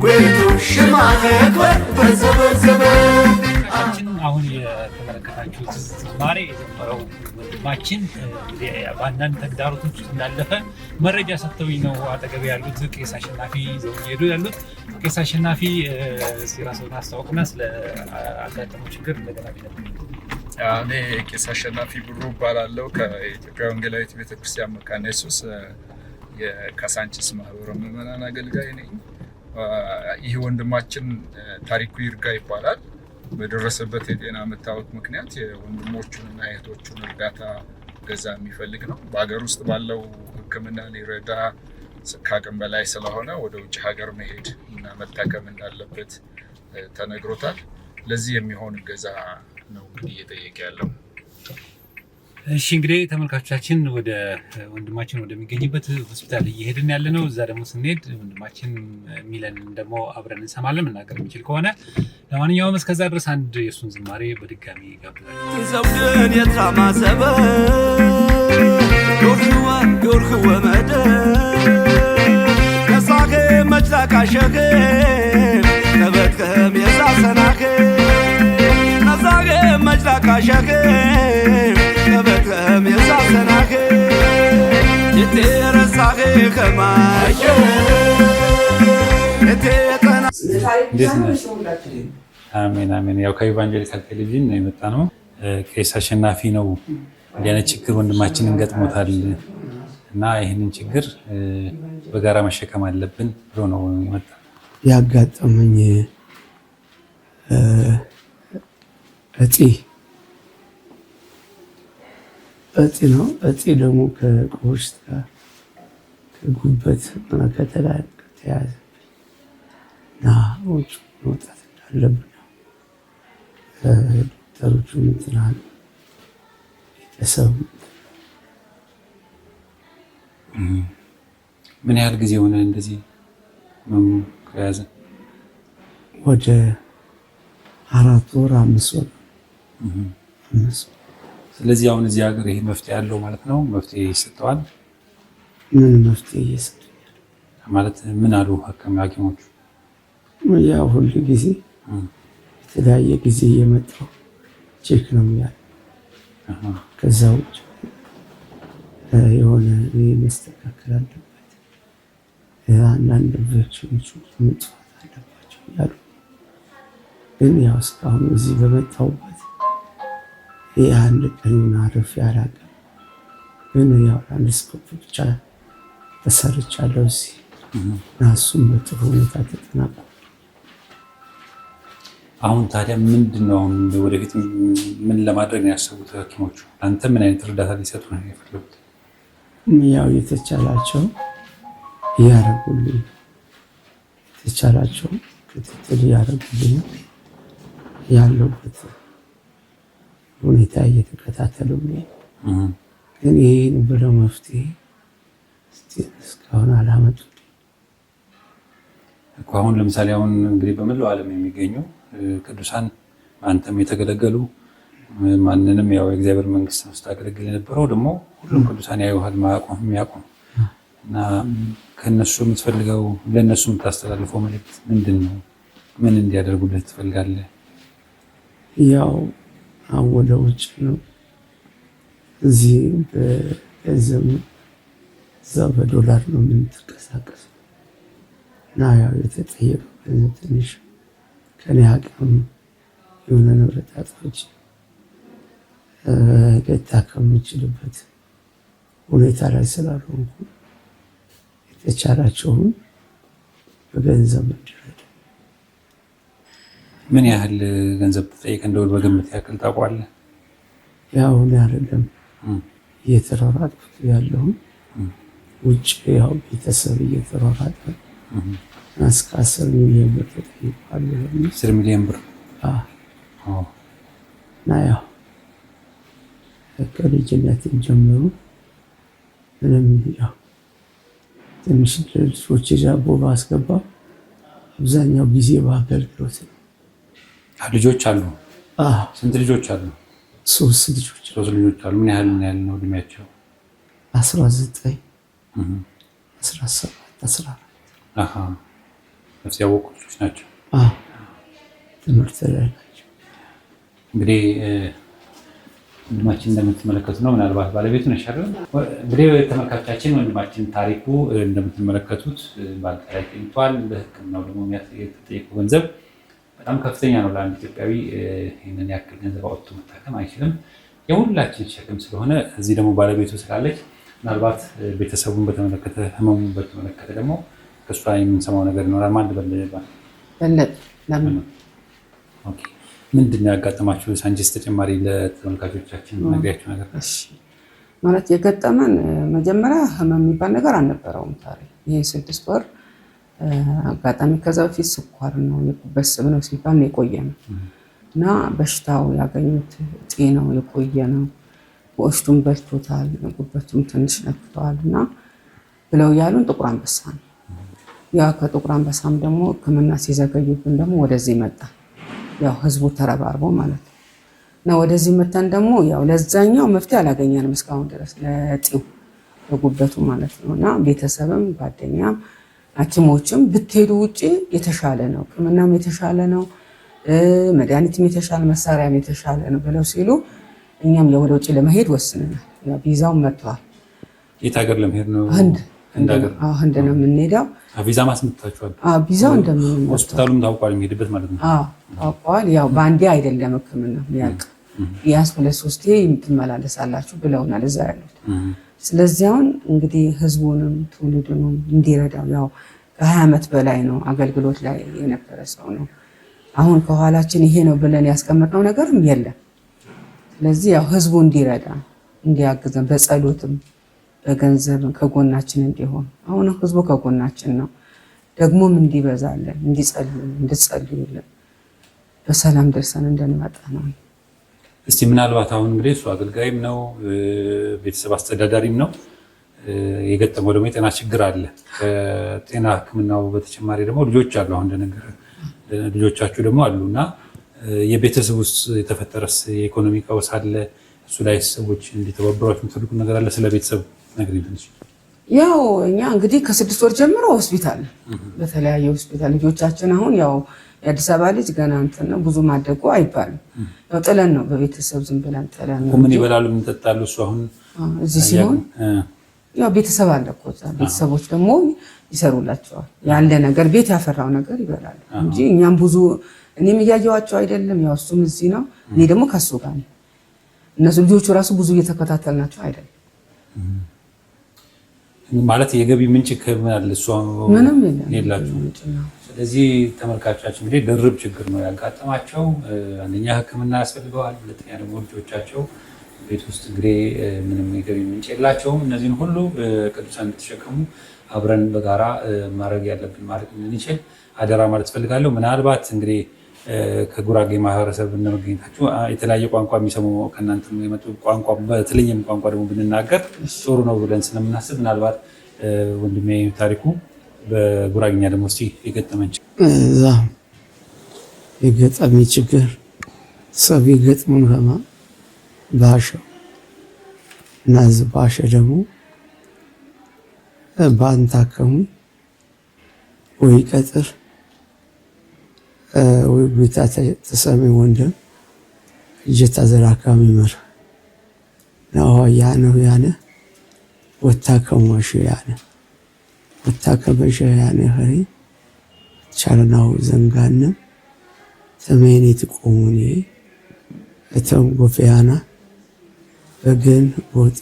ወይቱ ሽማግሌ በዘበዘበ አሁን የተመለከታችሁት ዝማሬ የዘመረው ወንድማችን በአንዳንድ ተግዳሮቶች ውስጥ እንዳለፈ መረጃ ሰጥተውኝ ነው አጠገብ ያሉት ቄስ አሸናፊ ይዘው ሄዱ ያሉት። ቄስ አሸናፊ ራስዎን አስተዋውቁና ስለ አጋጠመው ችግር እንደገና ቢነግሩን። እኔ ቄስ አሸናፊ ብሩ እባላለሁ። ከኢትዮጵያ ወንጌላዊት ቤተክርስቲያን መካነ ኢየሱስ የካሳንቺስ ማህበረ ምዕመናን አገልጋይ ነኝ። ይህ ወንድማችን ታሪኩ ይርጋ ይባላል። በደረሰበት የጤና መታወክ ምክንያት የወንድሞቹንና እህቶቹን እርዳታ ገዛ የሚፈልግ ነው። በሀገር ውስጥ ባለው ሕክምና ሊረዳ ከአቅም በላይ ስለሆነ ወደ ውጭ ሀገር መሄድ እና መታከም እንዳለበት ተነግሮታል። ለዚህ የሚሆን ገዛ ነው እንግዲህ እየጠየቀ ያለው። እሺ እንግዲህ ተመልካቾቻችን ወደ ወንድማችን ወደሚገኝበት ሆስፒታል እየሄድን ያለ ነው። እዛ ደግሞ ስንሄድ ወንድማችን የሚለን ደግሞ አብረን እንሰማለን መናገር የሚችል ከሆነ። ለማንኛውም እስከዛ ድረስ አንድ የእሱን ዝማሬ በድጋሚ ጋብዛል። ዘውድን የትራማሰበ ዮርህወ መደ ከሳኸ መጅላቃሸኸ ከበትከም የሳሰናኸ ከሳኸ መጅላቃሸኸ ከበትከም የሳሰናኸ የቴረሳኸ ከማየ የቴጠና አሜን አሜን። ያው ከኢቫንጀሊካል ቴሌቪዥን ነው የመጣ ነው። ቄስ አሸናፊ ነው እንዲህ አይነት ችግር ወንድማችንን ገጥሞታል እና ይህንን ችግር በጋራ መሸከም አለብን ብሎ ነው የመጣ። ያጋጠመኝ እጢ ነው። እጢ ደግሞ ከቆሽት ጋር ከጉበት ከተያዘ እና ውጭ መውጣት እንዳለብን ዶክተሮቹ ምትናል ቤተሰብ። ምን ያህል ጊዜ ሆነ እንደዚህ ከያዘ? ወደ 4 ወር 5 ወር። ስለዚህ አሁን እዚህ ሀገር ይሄ መፍትሄ ያለው ማለት ነው። መፍትሄ ይሰጠዋል። ምን መፍትሄ እየሰጡኛል ማለት ምን አሉ ሐኪሞቹ? ያው ሁሉ ጊዜ የተለያየ ጊዜ እየመጣሁ ቼክ ነው የሚያደርገው። ከዛ ውጭ የሆነ መስተካከል አለበት፣ አንዳንድ ኢንፌክሽኖች መጥፋት አለባቸው እያሉ ግን ያው እስካሁን እዚህ በመጣሁበት አንድ ቀን አረፍ ያላቀም ግን ያው ላንድስኮፕ ብቻ ተሰርቻለሁ እዚህ እና እሱም በጥሩ ሁኔታ ተጠናቋል። አሁን ታዲያ ምንድነው አሁን ወደፊት ምን ለማድረግ ነው ያሰቡት ሐኪሞቹ? አንተ ምን አይነት እርዳታ ሊሰጡ ነው የፈለጉት? ያው የተቻላቸው ያረጉልኝ፣ የተቻላቸው ክትትል ያረጉልኝ፣ ያለበት ሁኔታ እየተከታተሉልኝ ግን ይህን ብለው መፍትሄ እስካሁን አላመጡልኝ እኮ። አሁን ለምሳሌ አሁን እንግዲህ በመላው ዓለም የሚገኙ ቅዱሳን አንተም የተገለገሉ ማንንም ያው የእግዚአብሔር መንግስት ውስጥ አገለግል የነበረው ደግሞ ሁሉም ቅዱሳን ያዩሃል የሚያውቁ እና ከነሱ የምትፈልገው ለነሱ የምታስተላልፈው መልእክት ምንድን ነው? ምን እንዲያደርጉልህ ትፈልጋለህ? ያው ወደ ውጭ ነው እዚህ በገንዘብ እዛ በዶላር ነው የምንተንቀሳቀስ እና ያው የተጠየቀው ገንዘብ ትንሽ ከኔ አቅም የሆነ ንብረት አጥፎች ልታከም የምችልበት ሁኔታ ላይ ስላልሆንኩ የተቻላቸውን በገንዘብ እንዲረዱ። ምን ያህል ገንዘብ ተጠየቀ እንደው በግምት ያክል ታውቀዋለህ? ያው እኔ አይደለም እየተሯሯጥኩት ያለው ውጭ ያው ቤተሰብ እየተሯሯጠ እስከ 10 ሚሊዮን ብር ተጠይቋል። 10 ሚሊዮን ብር? አዎ። እና ያው ከልጅነት ጀምሮ ምንም ያው ትንሽ ልጆች ዳቦ ባስገባ አብዛኛው ጊዜ በአገልግሎት ነው። ልጆች አሉ? ስንት ልጆች አሉ? 3 ልጆች። 3 ልጆች አሉ። ምን ያህል ነው እድሜያቸው? 19 17 14። ነፍስ ያወቁ ልጆች ናቸው። ትምህርት ላይ ናቸው። እንግዲህ ወንድማችን እንደምትመለከቱ ነው። ምናልባት ባለቤቱ ነሽ አይደል? እንግዲህ ተመልካቾቻችን ወንድማችን ታሪኩ እንደምትመለከቱት ባንክ ላይ ተኝቷል። በሕክምናው ደግሞ የተጠየቀው ገንዘብ በጣም ከፍተኛ ነው። ለአንድ ኢትዮጵያዊ ይህንን ያክል ገንዘብ አውጥቶ መታከም አይችልም። የሁላችን ሸክም ስለሆነ እዚህ ደግሞ ባለቤቱ ስላለች ምናልባት ቤተሰቡን በተመለከተ ህመሙን በተመለከተ ደግሞ ከእሷ የምንሰማው ነገር ይኖራል። ማን በለጠ ምንድን ነው ያጋጠማችሁ? ሳንቺስ ተጨማሪ ለተመልካቾቻችን ነግሪያቸው ነገር ማለት የገጠመን መጀመሪያ ህመም የሚባል ነገር አልነበረውም። ታዲያ ይሄ 6 ወር አጋጣሚ ከዛ በፊት ስኳር ነው የጉበት ስብ ነው ሲባል ነው የቆየ ነው እና በሽታው ያገኙት እጢ ነው የቆየ ነው። ወስቱም በልቶታል፣ ጉበቱም ትንሽ ነክቷል እና ብለው ያሉን ጥቁር አንበሳ ነው። ያ ከጥቁር አንበሳም ደግሞ ህክምና ሲዘገዩብን ደግሞ ወደዚህ መጣ። ያው ህዝቡ ተረባርቦ ማለት ነው እና ወደዚህ መጣን። ደግሞ ያው ለዛኛው መፍትሄ አላገኘንም እስካሁን ድረስ ለጢው ለጉበቱ ማለት ነው እና ቤተሰብም ጓደኛም ሐኪሞችም ብትሄዱ ውጪ የተሻለ ነው፣ ህክምናም የተሻለ ነው፣ መድኃኒትም የተሻለ መሳሪያም የተሻለ ነው ብለው ሲሉ እኛም ወደ ውጪ ለመሄድ ወስነናል። ያ ቪዛው መጥቷል። የት ሀገር ለመሄድ ነው? ህንድ ነው የምንሄደው። ቪዛ ማስመጣችኋል? ቪዛው እንደምን ሆስፒታሉም ታውቋል የሚሄድበት ማለት ነው? ታውቋል። ያው በአንዴ አይደለም ህክምና ያልቅ ቢያንስ 2-3 የምትመላለሳላችሁ ብለውናል እዛ ያሉት። ስለዚህ አሁን እንግዲህ ህዝቡንም ትውልዱንም እንዲረዳው ያው ከ20 ዓመት በላይ ነው አገልግሎት ላይ የነበረ ሰው ነው። አሁን ከኋላችን ይሄ ነው ብለን ያስቀመጥነው ነገርም የለም። ስለዚህ ያው ህዝቡ እንዲረዳ እንዲያግዘን በጸሎትም በገንዘብም ከጎናችን እንዲሆን አሁን ህዝቡ ከጎናችን ነው። ደግሞም እንዲበዛለን እንድጸልዩልን በሰላም ደርሰን እንድንመጣ ነው። እስቲ ምናልባት አሁን እንግዲህ እሱ አገልጋይም ነው ቤተሰብ አስተዳዳሪም ነው። የገጠመው ደግሞ የጤና ችግር አለ። ከጤና ህክምናው በተጨማሪ ደግሞ ልጆች አሉ። አሁን እንደነገረ ልጆቻችሁ ደግሞ አሉና የቤተሰብ ውስጥ የተፈጠረስ የኢኮኖሚ ቀውስ አለ። እሱ ላይ ሰዎች እንዲተባበሯችሁ የምትፈልጉ ነገር አለ? ስለ ቤተሰብ ነገር ይፈልስ። ያው እኛ እንግዲህ ከ6 ወር ጀምሮ ሆስፒታል በተለያየ ሆስፒታል ልጆቻችን አሁን ያው የአዲስ አበባ ልጅ ገና እንትን ነው ብዙ ማደጉ አይባልም። ያው ጥለን ነው በቤተሰብ ዝም ብለን ጥለን ነው። ምን ይበላሉ ምን ይጠጣሉ? እሱ አሁን እዚህ ሲሆን ያው ቤተሰብ አለ እኮ ቤተሰቦች ደግሞ ይሰሩላቸዋል። ያለ ነገር ቤት ያፈራው ነገር ይበላሉ እንጂ እኛም ብዙ እኔም እያየኋቸው አይደለም። ያው እሱም እዚህ ነው፣ እኔ ደግሞ ከሱ ጋር ነው። እነሱ ልጆቹ ራሱ ብዙ እየተከታተልናቸው አይደለም። ማለት የገቢ ምንጭ ከምን አለ? እሱ ምንም የላችሁ። ስለዚህ ተመልካቾቻችን እንግዲህ ድርብ ችግር ነው ያጋጠማቸው። አንደኛ ሕክምና ያስፈልገዋል፣ ሁለተኛ ደግሞ ልጆቻቸው ቤት ውስጥ እንግዲህ ምንም የገቢ ምንጭ የላቸውም። እነዚህን ሁሉ ቅዱሳን እንድትሸከሙ አብረን በጋራ ማድረግ ያለብን ማለት እንችል አደራ ማለት ፈልጋለሁ። ምናልባት እንግዲህ ከጉራጌ ማህበረሰብ እንደመገኘታችሁ የተለያየ ቋንቋ የሚሰሙ ከእናንተ የመጡ ቋንቋ በተለየም ቋንቋ ደግሞ ብንናገር ጥሩ ነው ብለን ስለምናስብ ምናልባት ወንድሜ ታሪኩ በጉራጌኛ ደግሞ እስኪ የገጠመን እዛ የገጠሚ ችግር ሰብ የገጥሙን ከማ ባሸው እና እዚ ባሸ ደግሞ ባንታከሙ ወይ ቀጥር ወይ ቤታ ተሰሚ ወንድም እጀታ ዘራካም ይመር ነው ያነ ወታከመሽ ያነ ኸሪ ቻለናው ዘንጋነ ተመኔት ቆሙኔ እተም ጎፈያና በገን ቦጤ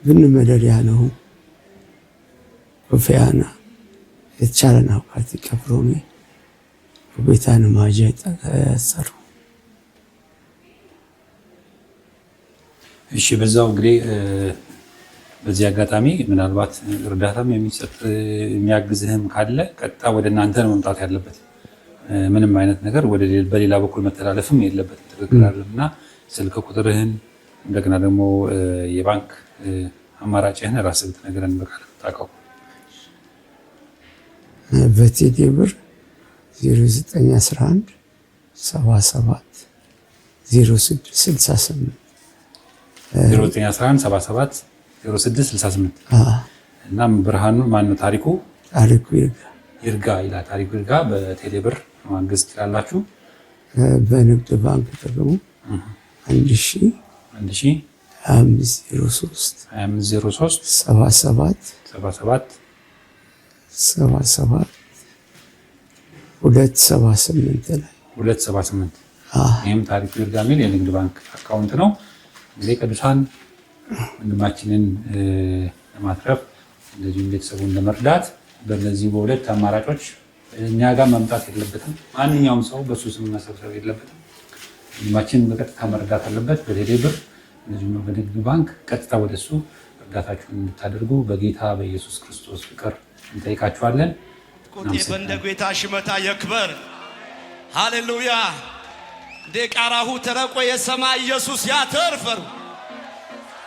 ብን መደሪያ ነው ጎፈያና የተቻለናው ፓርቲ ቀብሮሜ ቤታን ማጀት ተሰሩ። እሺ በዛው እንግዲህ በዚህ አጋጣሚ ምናልባት እርዳታም የሚሰጥ የሚያግዝህም ካለ ቀጥታ ወደ እናንተ ነው መምጣት ያለበት። ምንም አይነት ነገር በሌላ በኩል መተላለፍም የለበትም። ትክክል አይደለምና ስልክ ቁጥርህን እንደገና ደግሞ የባንክ አማራጭህን ራስህ ብትነግረን በቃል ታውቀው። በቴሌ ብር 0911 77 0668 0911 77 0668 እና ብርሃኑ ማነው? ታሪኩ ይርጋ ይላል። ታሪኩ ይርጋ በቴሌብር ማገዝ ትችላላችሁ። በንግድ ባንክ ደግሞ 1000 2503 77 278 ላይ 278 ይህም ታሪኩ ይርጋ የሚል የንግድ ባንክ አካውንት ነው። እንግዲህ ቅዱሳን ወንድማችንን ለማትረፍ እንደዚሁም ቤተሰቡን ለመርዳት በእነዚህ በሁለት አማራጮች እኛ ጋር መምጣት የለበትም። ማንኛውም ሰው በሱ ስም መሰብሰብ የለበትም። ወንድማችንን በቀጥታ መርዳት አለበት። በቴሌብር እንደዚሁም በንግድ ባንክ ቀጥታ ወደሱ እርዳታችሁን እንድታደርጉ በጌታ በኢየሱስ ክርስቶስ ፍቅር እንጠይቃችኋለን። ቁጤ በእንደ ጌታ ሽመታ የክበር ሃሌሉያ ዴቃራሁ ተረቆ የሰማይ ኢየሱስ ያተርፈሩ